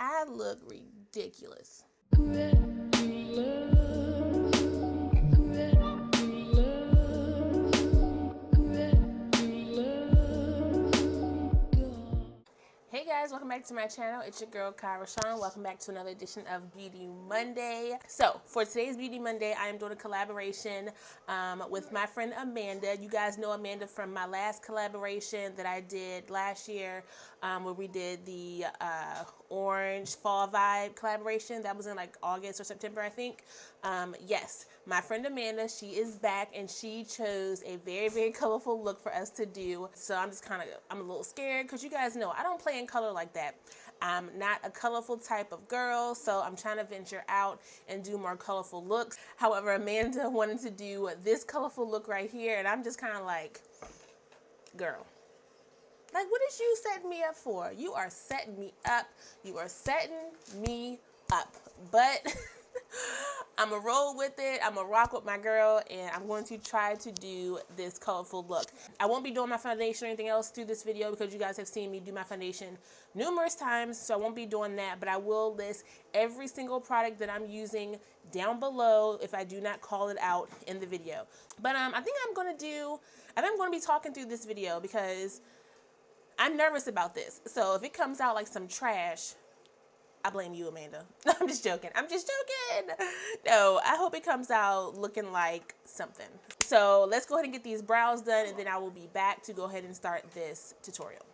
I look ridiculous. Hey guys, welcome back to my channel. It's your girl KIE RASHON. Welcome back to another edition of Beauty Monday. So for today's Beauty Monday, I am doing a collaboration with my friend Amanda. You guys know Amanda from my last collaboration that I did last year, where we did the orange fall vibe collaboration. That was in like August or September, I think. Yes, my friend Amanda, she is back and she chose a very, very colorful look for us to do. So I'm a little scared because you guys know I don't play in color like that. I'm not a colorful type of girl, so I'm trying to venture out and do more colorful looks. However, Amanda wanted to do this colorful look right here, and I'm just kind of like, girl, like, what is you setting me up for? You are setting me up. You are setting me up. But I'm going to roll with it. I'm going to rock with my girl, and I'm going to try to do this colorful look. I won't be doing my foundation or anything else through this video because you guys have seen me do my foundation numerous times, so I won't be doing that. But I will list every single product that I'm using down below if I do not call it out in the video. But I think I'm going to be talking through this video because I'm nervous about this. So if it comes out like some trash, I blame you, Amanda. I'm just joking. I'm just joking. No, I hope it comes out looking like something. So let's go ahead and get these brows done, and then I will be back to go ahead and start this tutorial.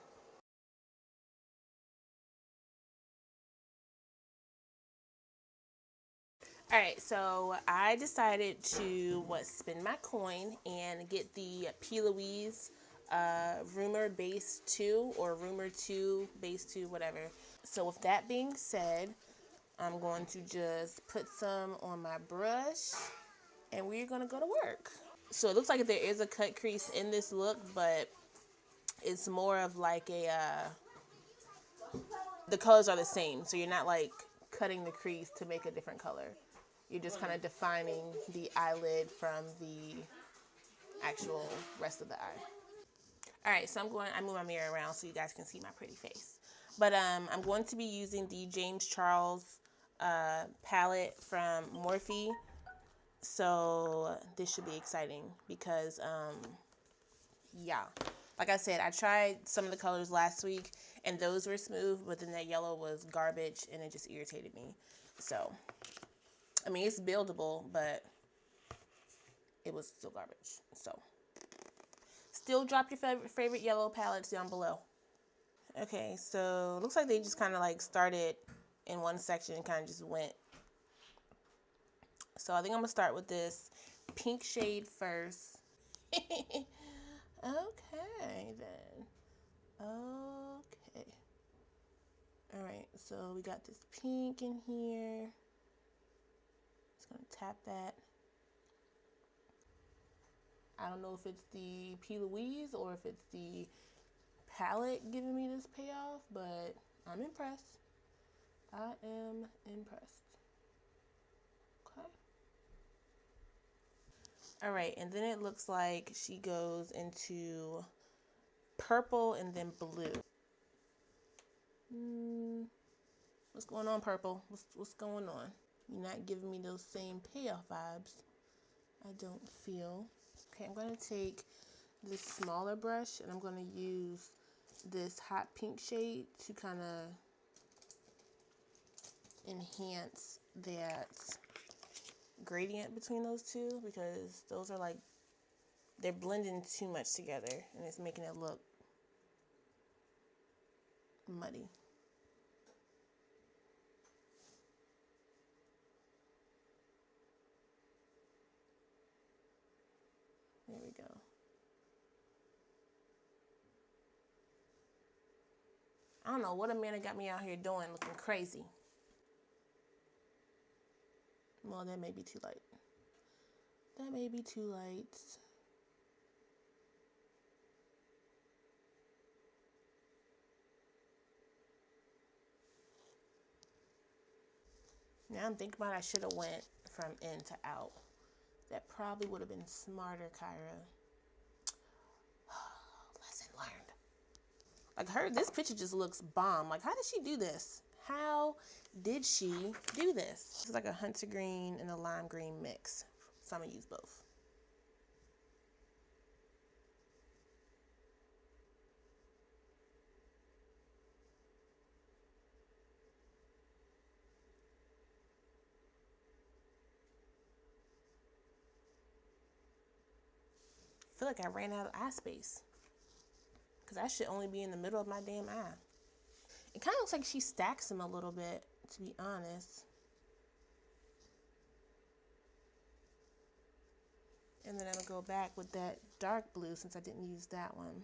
All right, so I decided to spin my coin and get the P.Louise Rumour Base 2 or Rumour 2 Base 2, whatever. So with that being said, I'm going to just put some on my brush and we're going to go to work. So it looks like there is a cut crease in this look, but it's more of like the colors are the same. So you're not like cutting the crease to make a different color. You're just kind of defining the eyelid from the actual rest of the eye. All right, so I move my mirror around so you guys can see my pretty face. But I'm going to be using the James Charles palette from Morphe. So this should be exciting because, yeah. Like I said, I tried some of the colors last week and those were smooth, but then that yellow was garbage and it just irritated me. So, I mean, it's buildable, but it was still garbage. So, still drop your favorite yellow palettes down below. Okay, so looks like they just kind of like started in one section and kind of just went. So I think I'm going to start with this pink shade first. Okay, then. Okay. All right, so we got this pink in here. Just going to tap that. I don't know if it's the P.Louise or if it's the palette giving me this payoff, but I'm impressed. I am impressed. Okay. All right, and then it looks like she goes into purple and then blue. What's going on, purple? What's going on? You're not giving me those same payoff vibes, I don't feel. Okay, I'm going to take this smaller brush and I'm going to use this hot pink shade to kind of enhance that gradient between those two, because those are like, they're blending too much together and it's making it look muddy. There we go. I don't know what Amanda got me out here doing, looking crazy. Well, that may be too light. That may be too light. Now I'm thinking about I should have went from in to out. That probably would have been smarter, Kyra. Lesson learned. Like this picture just looks bomb. Like, how did she do this? How did she do this? It's like a hunter green and a lime green mix. So I'm gonna use both. I feel like I ran out of eye space because that should only be in the middle of my damn eye. It kind of looks like she stacks them a little bit, to be honest. And then I'm gonna go back with that dark blue since I didn't use that one.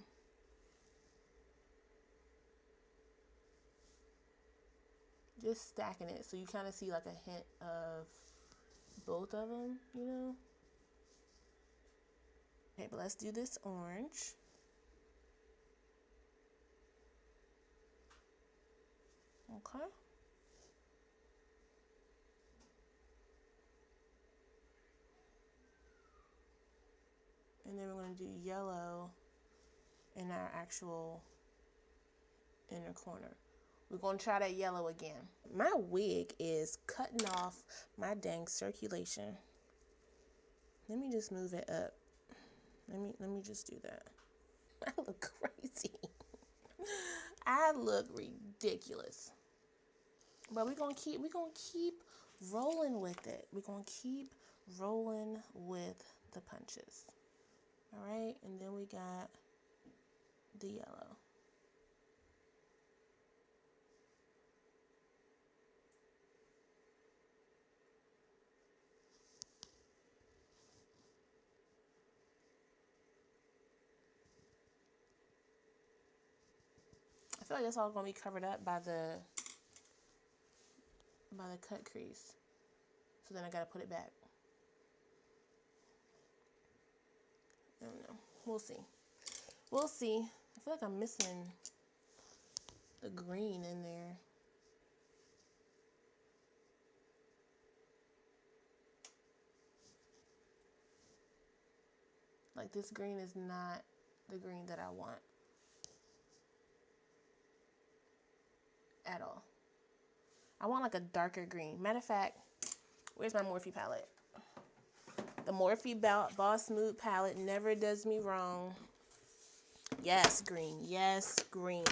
Just stacking it so you kind of see like a hint of both of them, you know? Okay, but let's do this orange. Okay. And then we're going to do yellow in our actual inner corner. We're going to try that yellow again. My wig is cutting off my dang circulation. Let me just move it up. Let me just do that. I look crazy. I look ridiculous. But we're gonna keep rolling with it. We're gonna keep rolling with the punches. All right, and then we got the yellow. I feel like that's all gonna be covered up by the cut crease. So then I gotta put it back. I don't know. We'll see. We'll see. I feel like I'm missing the green in there. Like this green is not the green that I want at all. I want like a darker green. Matter of fact, where's my Morphe palette? The Morphe Boss Mood palette never does me wrong. Yes, green. Yes, green.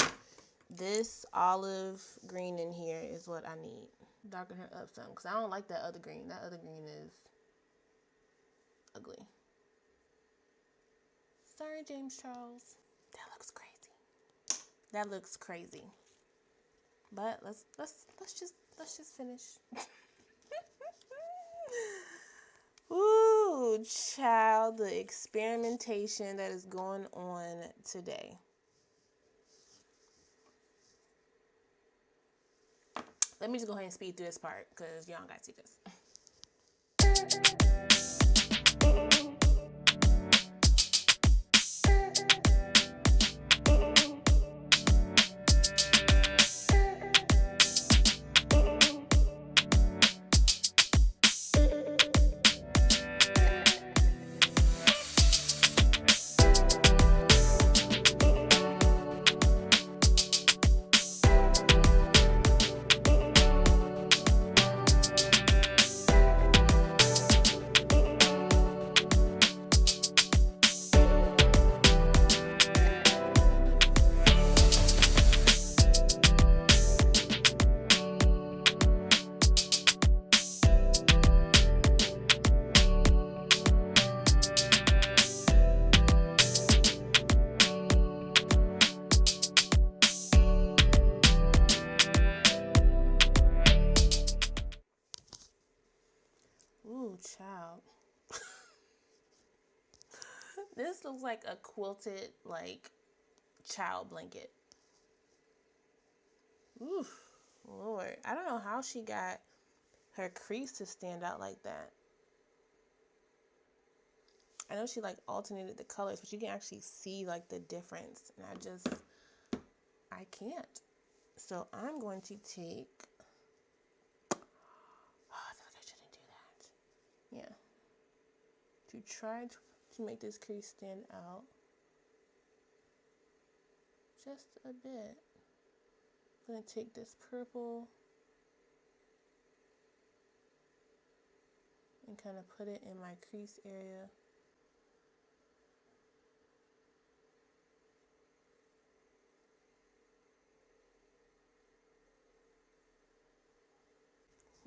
This olive green in here is what I need. Darken her up some because I don't like that other green. That other green is ugly. Sorry, James Charles. That looks crazy. That looks crazy. But let's just finish. Ooh, child, the experimentation that is going on today. Let me just go ahead and speed through this part because y'all gotta see this. Child. This looks like a quilted like child blanket. Oof, Lord. I don't know how she got her crease to stand out like that. I know she like alternated the colors, but you can actually see like the difference. And I can't. So I'm going to take, I feel like I shouldn't do that. Yeah. To try to make this crease stand out just a bit. I'm going to take this purple and kind of put it in my crease area.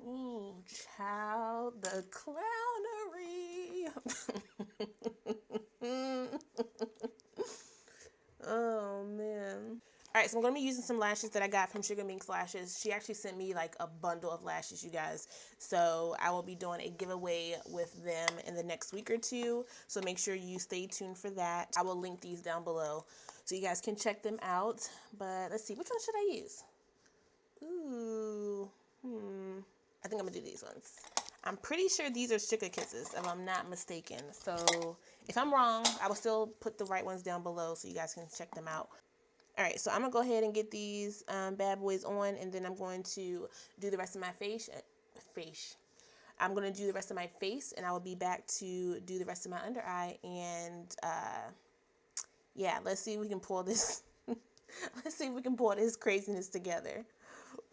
Ooh, child, the clownery. Oh, man. All right, so I'm going to be using some lashes that I got from Sugaa Minx Lashes. She actually sent me like a bundle of lashes, you guys. So I will be doing a giveaway with them in the next week or two. So make sure you stay tuned for that. I will link these down below so you guys can check them out. But let's see, which one should I use? Ooh, I think I'm going to do these ones. I'm pretty sure these are Sugar Kisses, if I'm not mistaken. So if I'm wrong, I will still put the right ones down below so you guys can check them out. All right, so I'm going to go ahead and get these bad boys on, and then I'm going to do the rest of my face. I'm going to do the rest of my face, and I will be back to do the rest of my under eye. And, yeah, let's see if we can pull this. Let's see if we can pull this craziness together.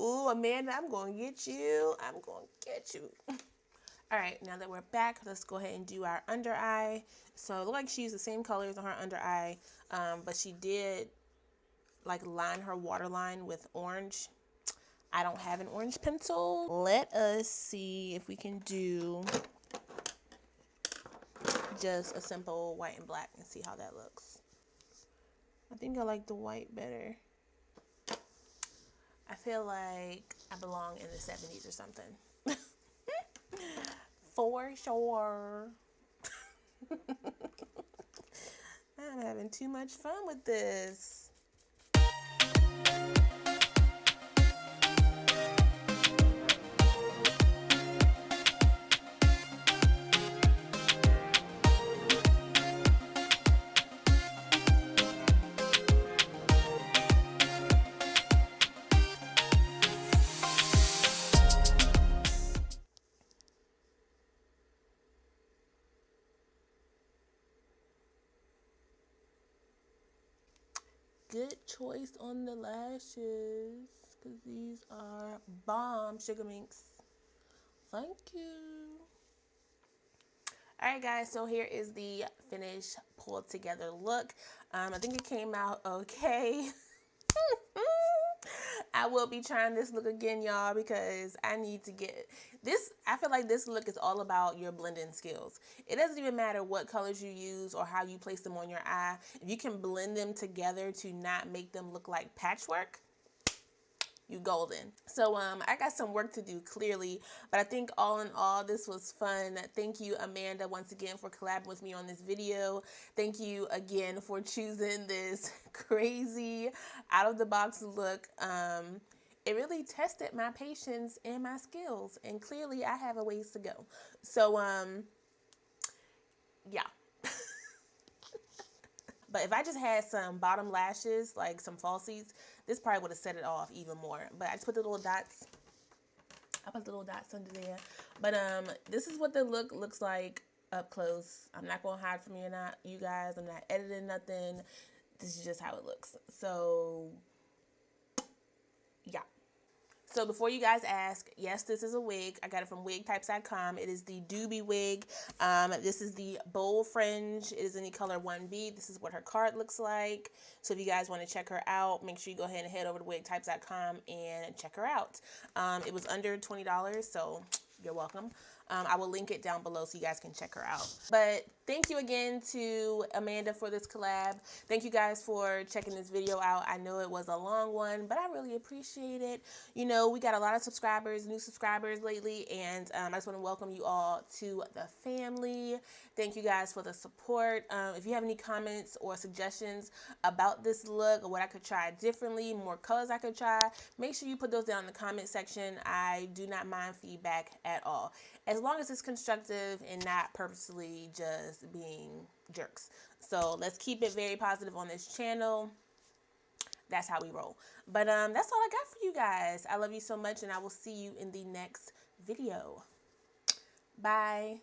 Ooh, Amanda, I'm going to get you. I'm going to get you. All right, now that we're back, let's go ahead and do our under eye. So it looked like she used the same colors on her under eye, but she did like line her waterline with orange. I don't have an orange pencil. Let us see if we can do just a simple white and black and see how that looks. I think I like the white better. I feel like I belong in the 70s or something. For sure. I'm having too much fun with this. Good choice on the lashes, because these are bomb, Sugaa Minx. Thank you. Alright guys, so here is the finished pulled together look. I think it came out okay. I will be trying this look again, y'all, because I need to get this. I feel like this look is all about your blending skills. It doesn't even matter what colors you use or how you place them on your eye. If you can blend them together to not make them look like patchwork, you golden. So I got some work to do, clearly, but I think all in all, this was fun. Thank you, Amanda, once again for collabing with me on this video. Thank you again for choosing this crazy out-of-the-box look. It really tested my patience and my skills, and clearly I have a ways to go. So yeah. But if I just had some bottom lashes, like some falsies, this probably would have set it off even more. But I just put the little dots. I put the little dots under there. But this is what the look looks like up close. I'm not going to hide from you guys. I'm not editing nothing. This is just how it looks. So, yeah. So before you guys ask, yes, this is a wig. I got it from wigtypes.com. It is the Doobie wig. This is the bold fringe. It is in the color 1B. This is what her card looks like. So if you guys want to check her out, make sure you go ahead and head over to wigtypes.com and check her out. It was under $20, so you're welcome. I will link it down below so you guys can check her out. But thank you again to Amanda for this collab. Thank you guys for checking this video out. I know it was a long one, but I really appreciate it. You know, we got a lot of subscribers, new subscribers lately, and I just want to welcome you all to the family. Thank you guys for the support. If you have any comments or suggestions about this look or what I could try differently, more colors I could try, make sure you put those down in the comment section. I do not mind feedback at all, as long as it's constructive and not purposely just being jerks. So let's keep it very positive on this channel. That's how we roll. But that's all I got for you guys. I love you so much, and I will see you in the next video. Bye.